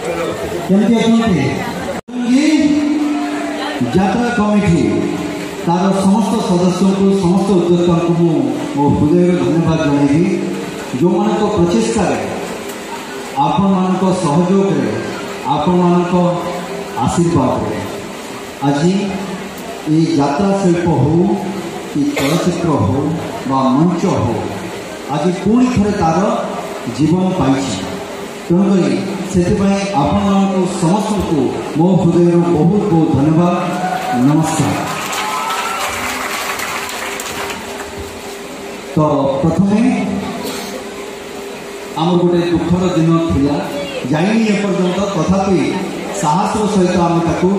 केमती अच्छे यात्रा कमिटी तार समस्त सदस्य को समस्त उद्योक्ता को मो हृदय धन्यवाद जनइबी जो मान प्रचेषा आपण मान सहयोग आपण मान आशीर्वाद आज ये यात्रा शिल्प हो कि चलचित्र हो बा मंच हो आज पुणी थे तार जीवन पाई तेणुक से आपण समस्त को मो हृदय बहुत बहुत धन्यवाद नमस्कार। तो प्रथमे आम गोटे दुखर दिन थिला जाइनी एपर्यंत तथापि साहस सहित आम ताकू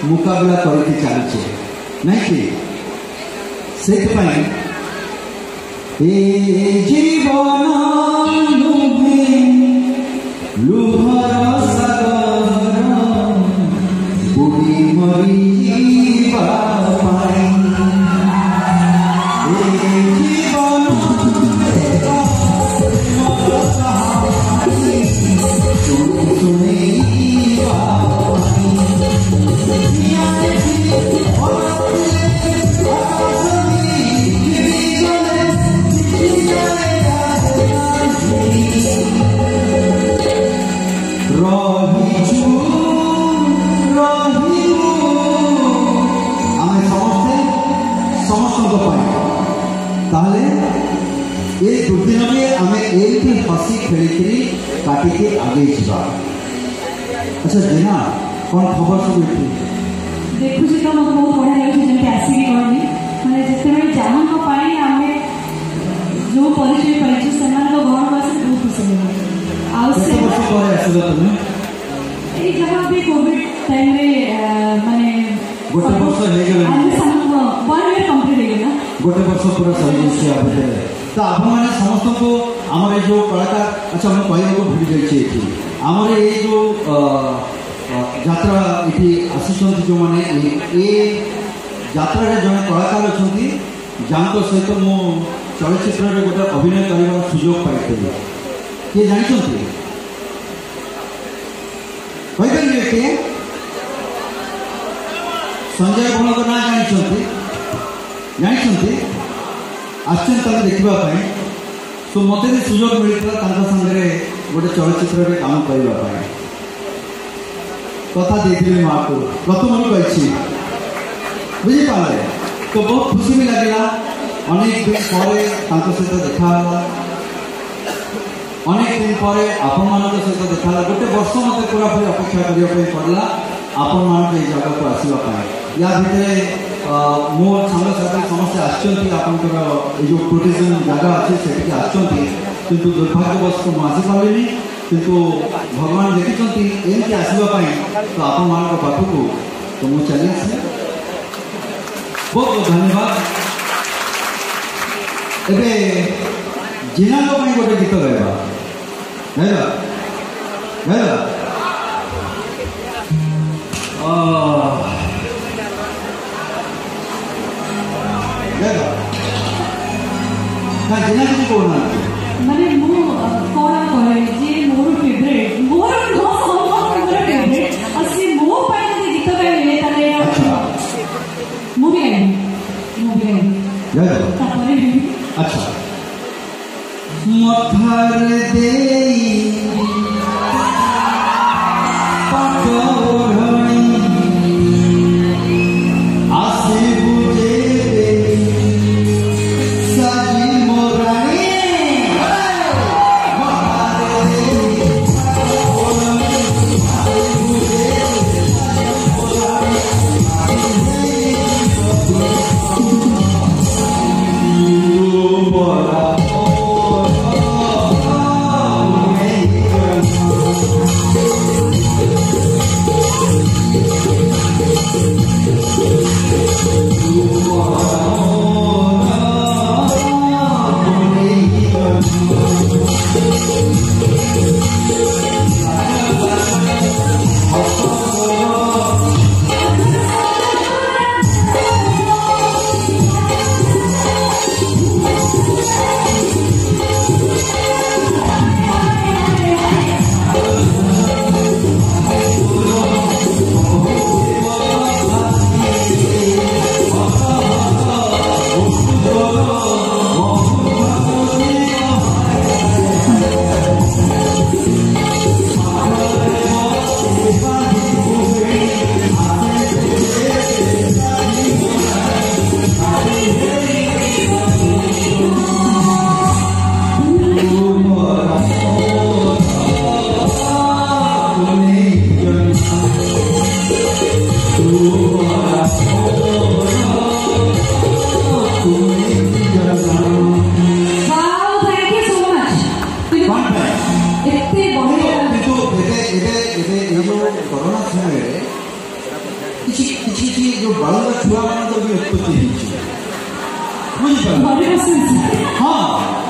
मुकाबला करके चलचे नहीं कि से जीवन लुभर सागर बुढ़ी मरी ये दुर्दिन में आम एक हसी खेली काटिके आगे जा। अच्छा जेना कौन खबर सब देखु तो बहुत बढ़िया लगे जमी आसिक कहनी मैंने जिते जहाँ आम जो परिचय पाई से घर को आस बहुत खुशी लगे जहाँ भी कोविड टाइम माने गोटे वर्ष कंप्लीट हो गोटे वर्ष पूरा सही तो आप समस्त को आमर जो कलाकार अच्छा मैं कहूँ भूली जाइए आमर ये जो यात्रा ये आसी जो मैंने ये यात्रा जड़े कलाकार अच्छा जहाँ सहित मो चलचित्र गोटे अभिनय कर सुजोग पाई किए जानते किए संजय भौल ना जानते आश्चर्य देखापी तो मत भी सुजोग मिलता सामने गोटे चलचित्र काम करने कथा देती आपको प्रथम कही बुझीपारे तो बहुत खुशी भी लगे अनेक दिन पर सहित देखा अनेक दिन पर आपण मान सहित देखा गोटे वर्ष मत पूरा पूरी अपेक्षा करने पड़ा आपण मान जगह को आसवाई या भितर मो सांगसाथी समस्ते आसर जो प्रोटेक्शन जगह अच्छे से आसि दुर्भाग्यवश तो मुझे पारे किंतु भगवान देखी एमती आसवाई तो आपण मान पाखक तो मुझे चली आसे बहुत बहुत धन्यवाद। एवं जिनांग गोटे गीत गाइबा गाइबा गाइबा जिना किसी कहना माने मु कोन कहे जे मोर फेवरेट मोर नो मोर फेवरेट असि मो पाई गीत गाइले तले मूवी अच्छा मथार देई आसे बुझे साजी मोरानी କରୋନା ସମୟରେ କିଛି ଯୋଉ ବାଳୁଙ୍ଗା ଛୁଆମାନଙ୍କର ବି ଉତ୍ପତ୍ତି ହେଇଛି ବୁଝିପାରିଲେ? ହଁ,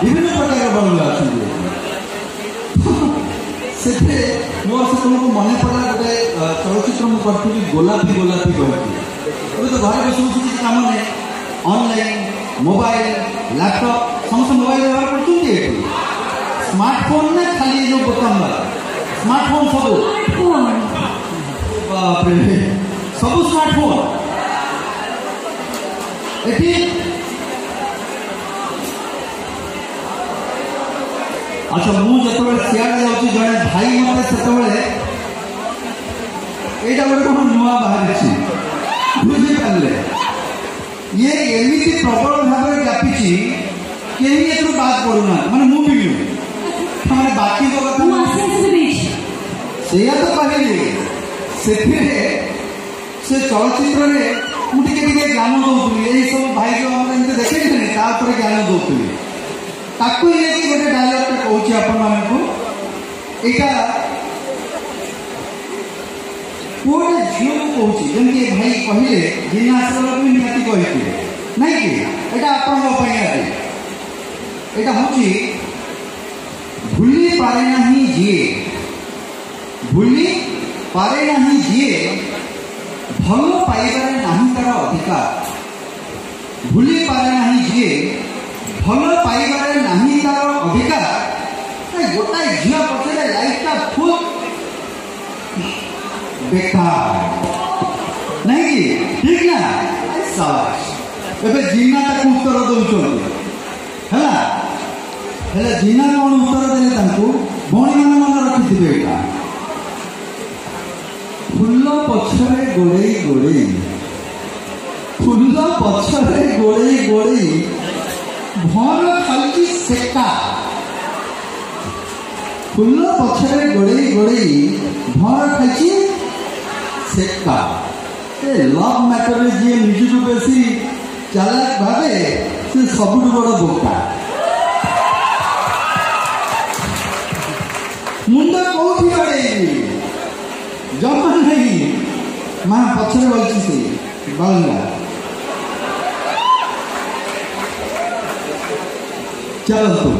ବିଭିନ୍ନ ପ୍ରକାର ବାଳୁଙ୍ଗା ଅଛନ୍ତି। ସେଥିରେ ମୋର ସେତେବେଳକୁ ମନେ ପଡ଼ିଲା ଗୋଟେ ଚଳଚ୍ଚିତ୍ର ମୁଁ କରିଥିଲି ଗୋଲାପୀ ଗୋଲାପୀ କହିକି। ଏବେ ତ ଘରେ ବସି ବସି କିଛି କାମ ନାହିଁ, ଅନଲାଇନ୍ ମୋବାଇଲ ଲ୍ୟାପଟପ୍ ସମସ୍ତେ ମୋବାଇଲ ବ୍ୟବହାର କରୁଛନ୍ତି। ଏଠି ସ୍ମାର୍ଟଫୋନ୍ ନା ଖାଲି ଏ ଯୋଉ ବୋତାମ ସ୍ମାର୍ଟଫୋନ୍ ସବୁ ବାପରେ ସବୁ ସ୍ମାର୍ଟଫୋନ୍ ଏଠି ଆଚ୍ଛା ମୁଁ ଯେତେବେଳେ ସିଆଡ଼େ ଯାଉଛି ଜଣେ ଭାଇ ମୋତେ ସେତେବେଳେ ଏଇଟା ଗୋଟେ କ'ଣ ନୂଆ ବାହାରିଛି ବୁଝିପାରିଲେ? ଇଏ ଏମିତି ପ୍ରବଳ ଭାବରେ ବ୍ୟାପିଛି କେହି ଏଥିରୁ ବାଦ କରୁନାହାନ୍ତି, ମାନେ ମୁଁ ବି ନୁହେଁ, ମାନେ ବାକିଙ୍କ କଥା ସେଇଆ ତ କହିଲି। ସେଥିରେ ସେ ଚଳଚ୍ଚିତ୍ରରେ ମୁଁ ଟିକେ ଟିକେ ଜ୍ଞାନ ଦଉଥିଲି, ଏହିସବୁ ଭାଇ ଯେଉଁ ଆମର ଏମିତି ଦେଖେଇଥିଲି ତା ଉପରେ ଜ୍ଞାନ ଦଉଥିଲି। ତାକୁ ନେଇକି ଗୋଟେ ଡାଇଲଗ୍ଟା କହୁଛି ଆପଣମାନଙ୍କୁ। ଏଇଟା ପୁଅଟେ ଝିଅକୁ କହୁଛି, ଯେମିତି ଏ ଭାଇ କହିଲେ ଜିନା ଆସିଲା ବି ନିହାତି କହିଥିଲେ ନାଇଁ କି? ଏଇଟା ଆପଣଙ୍କ ପାଇଁ ଆଜି ଏଇଟା ହେଉଛି ଭୁଲି ପାରେ ନାହିଁ ଯିଏ, ଭୁଲି ପାରେ ନାହିଁ ଯିଏ ଭଲ ପାଇବାରେ ନାହିଁ ତାର ଅଧିକାର, ଭୁଲି ପାରେ ନାହିଁ ଯିଏ ଭଲ ପାଇବାରେ ନାହିଁ ତାର ଅଧିକାର। ଗୋଟାଏ ଝିଅ ପଛରେ ଲାଇଫଟା ଫୁଲ୍ ବେକାର ନାଇଁ କି? ଠିକ ନା? ଏବେ ଜିନା ତାକୁ ଉତ୍ତର ଦଉଛନ୍ତି ହେଲା। ହେଲେ ଜିନା କ'ଣ ଉତ୍ତର ଦେଲେ ତାଙ୍କୁ? ଭଉଣୀମାନେ ମନେ ରଖିଥିବେ ଏଇଟା। ଫୁଲ ପଛରେ ଗୋଡ଼େଇ ଗୋଡ଼େଇ, ଫୁଲ ପଛରେ ଗୋଡ଼େଇ ଗୋଡ଼େଇ ଭର ଖାଉଛି ସେକା, ଫୁଲ ପଛରେ ଗୋଡ଼େଇ ଗୋଡ଼େଇ ଭର ଖାଇଛି ସେକା। ଏ ଲଭ୍ ମ୍ୟାଟରରେ ଯିଏ ନିଜକୁ ବେଶୀ ଚାଲାକ ଭାବେ ସେ ସବୁଠୁ ବଡ଼ ବୋକା। ମୁଣ୍ଡ କୋଉଠି ବାଡ଼େଇବି ଜମା ନାହିଁ, ମା ପଛରେ ବଳିଛି ସେ ବାଳୁଙ୍ଗା। ଚାଲନ୍ତୁ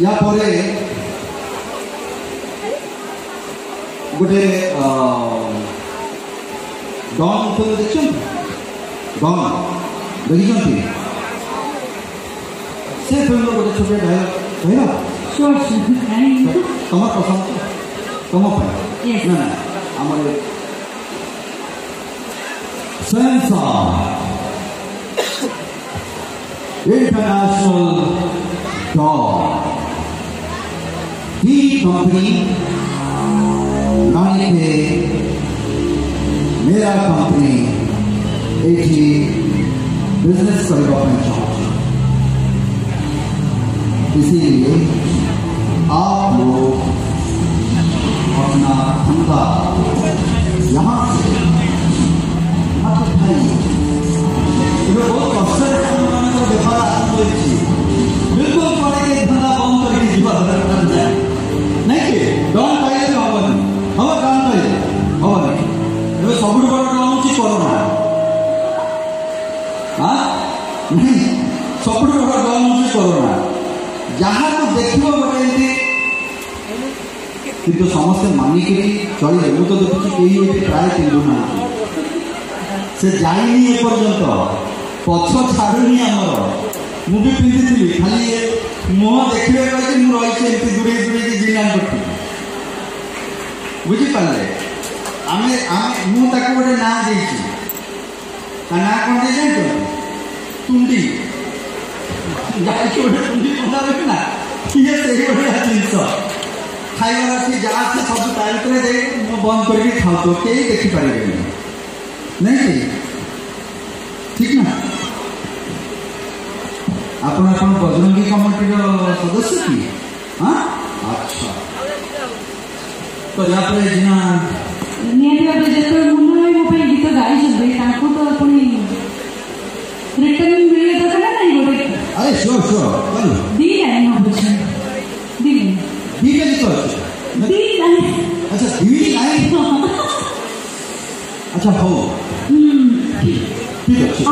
ୟା ପରେ ଗୋଟେ ଡନ୍ ଫିଲ୍ମ ଦେଖିଛନ୍ତି? ଡନ୍ ଦେଖିଛନ୍ତି? ସେ ଫିଲ୍ମର ଗୋଟେ ଛୋଟ ଡାଇଲଗ୍ କହିବା ତମ ପସନ୍ଦ ତମ ପାଇଁ ନା ନା ଆମର ସେନ୍ସର୍ इंटरनेशनल डॉग ही कंपनी नानी थे मेरा कंपनी एटी बिजनेस करने ପାଇଁ ଚାହୁଁଛି। इसीलिए आप लोग अपना धंधा यहाँ से मत उठाइए। बहुत कष्ट बेपार आरंभ होती बिल्कुल पड़े धंधा बंद करके जीवा दरकार जाए नहीं कि डन पाइले भी हेनी हम डन पाइले हेनी। ଏବେ ସବୁଠୁ ବଡ଼ ଡନ୍ ହେଉଛି କରୋନା। नहीं ସବୁଠୁ ବଡ଼ ଡନ୍ ହେଉଛି କରୋନା। ଯାହାକୁ ଦେଖିବ ଗୋଟେ ଏମିତି କିନ୍ତୁ ସମସ୍ତେ ମାନିକିରି ଚଳିବେ। ମୁଁ ତ ଦେଖୁଛି କେହି ଏଠି ପ୍ରାୟ ପିନ୍ଧୁନାହାନ୍ତି। ସେ ଯାଇନି ଏପର୍ଯ୍ୟନ୍ତ ପଛ ଛାଡ଼ୁନି ଆମର। ମୁଁ ବି ପିନ୍ଧିଥିଲି ଖାଲି ମୁହଁ ଦେଖିବେ କହିକି ମୁଁ ରହିଛି ଏମିତି ଦୂରେଇ ଦୂରେଇକି ଜିନା କରିଥିଲି। ବୁଝିପାରିଲେ? ମୁଁ ତାକୁ ଗୋଟେ ନାଁ ଦେଇଛି। ତା ନାଁ କ'ଣ ଦେଇ ଜାଣିଛନ୍ତି? ତୁଣ୍ଡି। ଯାହାକି ଗୋଟେ ତୁଣ୍ଡି ବନ୍ଧାବେ ନା କିଏ ସେଇଭଳିଆ ଜିନିଷ ଖାଇବାର ଅଛି ଯାହା ଅଛି ସବୁ ତା ଭିତରେ ଦେଇ ମୁଁ ବନ୍ଦ କରିକି ଖାଉଥିବ କେହି ଦେଖିପାରିବେନି ନାଇଁ କି? ଠିକ ନା? ଆପଣ ବଜରଙ୍ଗୀ କମିଟିର ସଦସ୍ୟ କି? ହଁ ଆଚ୍ଛା तो या पर जिना नियति भाव जो मुन्ना भाई मो गीत गाई तो पुणी रिटर्न मिले तो नहीं गोटे अरे श्योर श्योर दी लाइन हम बुझे दी के गीत अच्छे दी लाइन अच्छा दी लाइन अच्छा हो ठीक है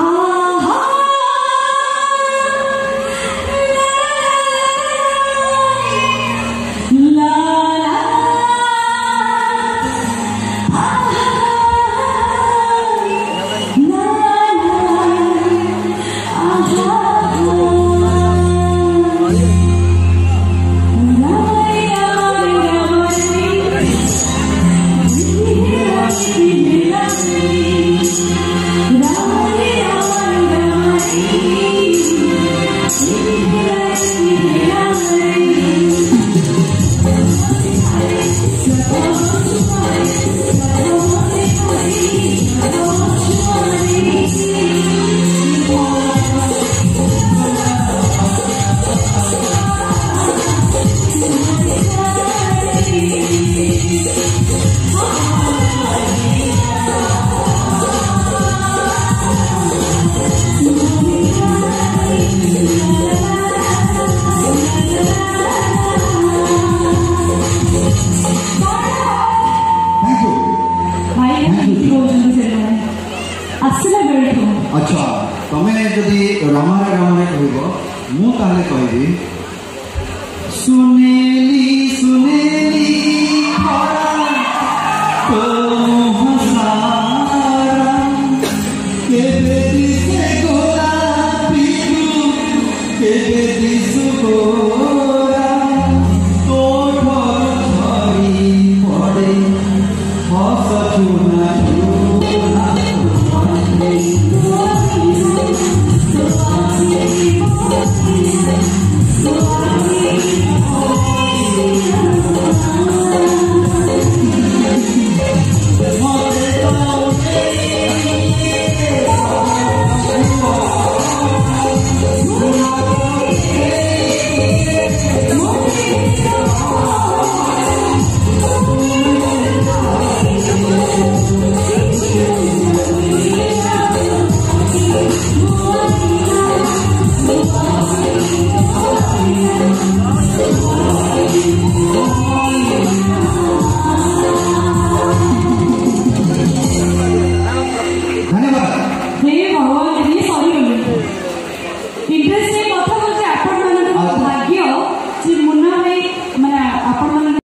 अच्छा तुम्हें जदि रामायण रामायण कह मुझे कहि